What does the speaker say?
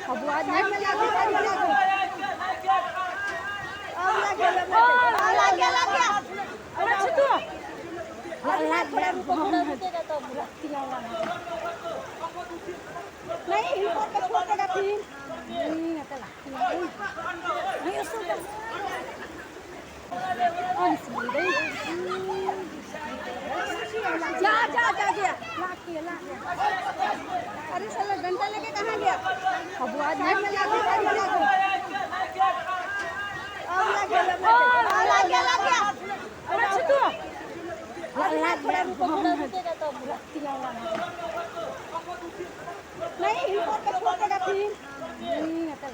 अब वो आज नहीं मिला अब लग गया अरे छुटू लाग बड़ा रुकेगा तो नहीं इनको पे छोड़ेगा फिर नहीं आता नहीं उसको जा जा जा गया ला गया अरे साला डंडा लेके कहाँ गया अब आज नहीं मिला अब लग गया अरे छुटू लाग बड़ा रुकेगा तो नहीं इनको पे छोड़ेगा फिर नहीं आता